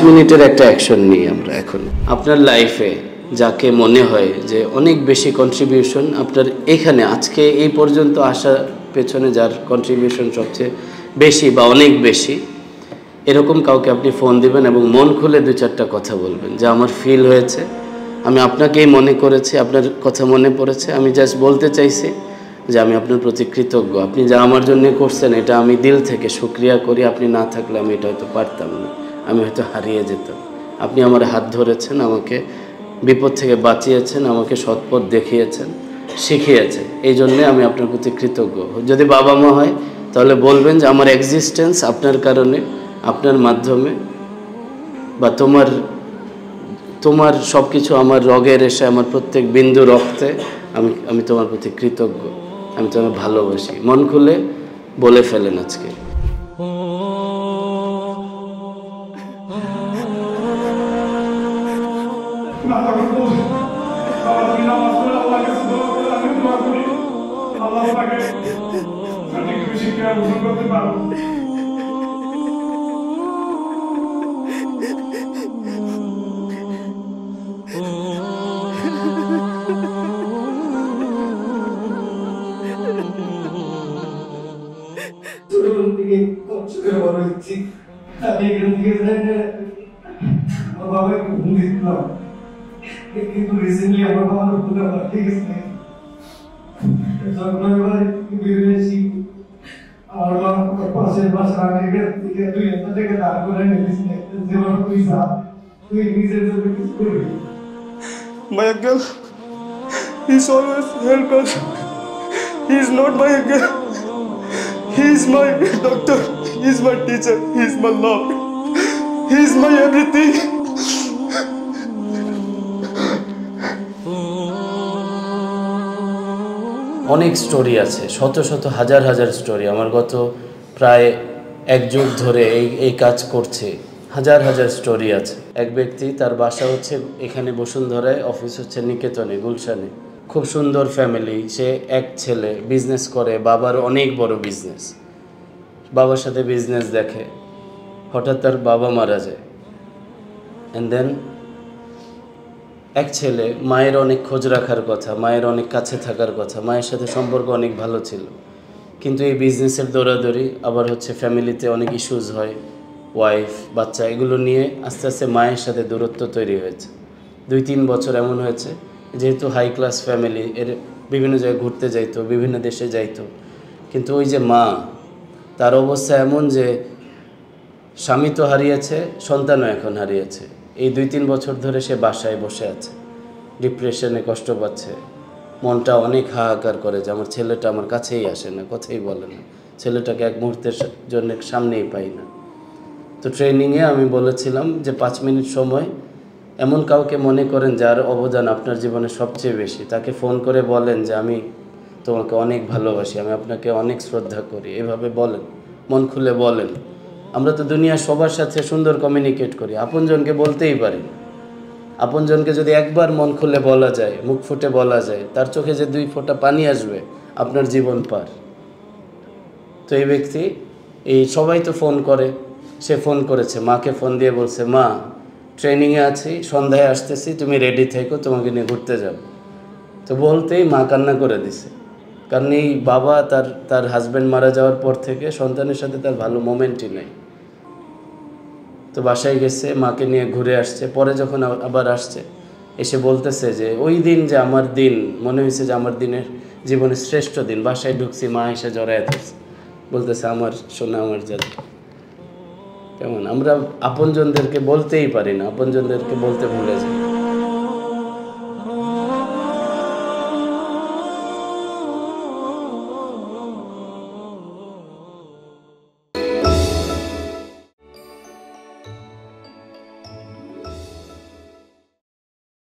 মিনিটের একটা অ্যাকশন নিই আমরা এখন। আপনার লাইফে যাকে মনে হয় যে অনেক বেশি কন্ট্রিবিউশন আপনার এখানে আজকে এই পর্যন্ত আসার পেছনে যার কন্ট্রিবিউশন সবচেয়ে বেশি বা অনেক বেশি, এরকম কাউকে আপনি ফোন দিবেন এবং মন খুলে দু চারটা কথা বলবেন যে আমার ফিল হয়েছে, আমি আপনাকেই মনে করেছি, আপনার কথা মনে পড়েছে, আমি জাস্ট বলতে চাইছি যে আমি আপনার প্রতি কৃতজ্ঞ, আপনি যা আমার জন্য করছেন এটা আমি দিল থেকে শুকরিয়া করি, আপনি না থাকলে আমি এটা হয়তো পারতাম না, আমি হয়তো হারিয়ে যেতাম। আপনি আমার হাত ধরেছেন, আমাকে বিপদ থেকে বাঁচিয়েছেন, আমাকে সৎপথ দেখিয়েছেন, শিখিয়েছেন, এই জন্যে আমি আপনার প্রতি কৃতজ্ঞ। যদি বাবা মা হয় তাহলে বলবেন যে আমার এক্সিস্টেন্স আপনার কারণে, আপনার মাধ্যমে, বা তোমার সব কিছু আমার রগের এসে আমার প্রত্যেক বিন্দু রক্তে আমি তোমার প্রতি কৃতজ্ঞ, আমি তোমাকে ভালোবাসি। মন খুলে বলে ফেলেন আজকে। কিন্তু রিসেন্টলি আমার বাবার পুরো পাল্টে গেছে। যখন আমি বেরিয়েছি আমার মা পাশের বাসার আগে থেকে 2,000 টাকা দান করে নিয়েছিল, যেমন পয়সা তুই নিজের জন্য কিছু করবি। My uncle, he's always helped us. He's not my uncle. He's my doctor. He's my teacher. He's my love. He's my everything. অনেক স্টোরি আছে, শত শত হাজার হাজার স্টোরি। আমার গত প্রায় 1 যুগ ধরে এই কাজ করছে, হাজার হাজার স্টোরি আছে। এক ব্যক্তি, তার বাসা হচ্ছে এখানে বসুন্ধরায়, অফিস হচ্ছে নিকেতনে, গুলশানে, খুব সুন্দর ফ্যামিলি। সে এক ছেলে, বিজনেস করে, বাবার অনেক বড় বিজনেস, বাবার সাথে বিজনেস দেখে। হঠাৎ তার বাবা মারা যায়, অ্যান্ড দেন এক ছেলে, মায়ের অনেক খোঁজ রাখার কথা, মায়ের অনেক কাছে থাকার কথা, মায়ের সাথে সম্পর্ক অনেক ভালো ছিল, কিন্তু এই বিজনেসের দৌড়াদৌড়ি, আবার হচ্ছে ফ্যামিলিতে অনেক ইস্যুজ হয়, ওয়াইফ, বাচ্চা, এগুলো নিয়ে আস্তে আস্তে মায়ের সাথে দূরত্ব তৈরি হয়েছে। 2-3 বছর এমন হয়েছে, যেহেতু হাই ক্লাস ফ্যামিলি, এর বিভিন্ন জায়গায় ঘুরতে যাইতো, বিভিন্ন দেশে যাইতো, কিন্তু ওই যে মা, তার অবস্থা এমন যে স্বামী তো হারিয়েছে, সন্তানও এখন হারিয়েছে। এই 2-3 বছর ধরে সে বাসায় বসে আছে, ডিপ্রেশনে কষ্ট পাচ্ছে, মনটা অনেক হাহাকার করে যে আমার ছেলেটা আমার কাছেই আসে না, কথাই বলে না, ছেলেটাকে এক মুহূর্তের জন্য সামনেই পাই না। তো ট্রেনিংয়ে আমি বলেছিলাম যে 5 মিনিট সময় এমন কাউকে মনে করেন যার অবদান আপনার জীবনে সবচেয়ে বেশি, তাকে ফোন করে বলেন যে আমি তোমাকে অনেক ভালোবাসি, আমি আপনাকে অনেক শ্রদ্ধা করি, এভাবে বলেন, মন খুলে বলেন। আমরা তো দুনিয়ার সবার সাথে সুন্দর কমিউনিকেট করি, আপনজনকে বলতেই পারি। আপনজনকে যদি একবার মন খুলে বলা যায়, মুখ ফুটে বলা যায়, তার চোখে যে 2 ফোঁটা পানি আসবে, আপনার জীবন পার। তো এই ব্যক্তি, এই সবাই তো ফোন করে, সে ফোন করেছে, মাকে ফোন দিয়ে বলছে, মা ট্রেনিংয়ে আছি, সন্ধ্যায় আসতেছি, তুমি রেডি থেকো, তোমাকে নিয়ে ঘুরতে যাব। তো বলতেই মা কান্না করে দিছে, কারণ এই বাবা তার হাজব্যান্ড মারা যাওয়ার পর থেকে সন্তানের সাথে তার ভালো মোমেন্টই নেই। তো বাসায় গেছে, মাকে নিয়ে ঘুরে আসছে, পরে যখন আবার আসছে, এসে বলতেছে যে ওই দিন যে আমার দিন, মনে হয়েছে যে আমার দিনের জীবনের শ্রেষ্ঠ দিন। বাসায় ঢুকছি, মা এসে জড়ায় ধরছে, বলতেছে আমার সোনা, আমার জাদু। কেমন আমরা আপনজনদেরকে বলতেই পারি না, আপনজনদেরকে বলতে ভুলে যাই।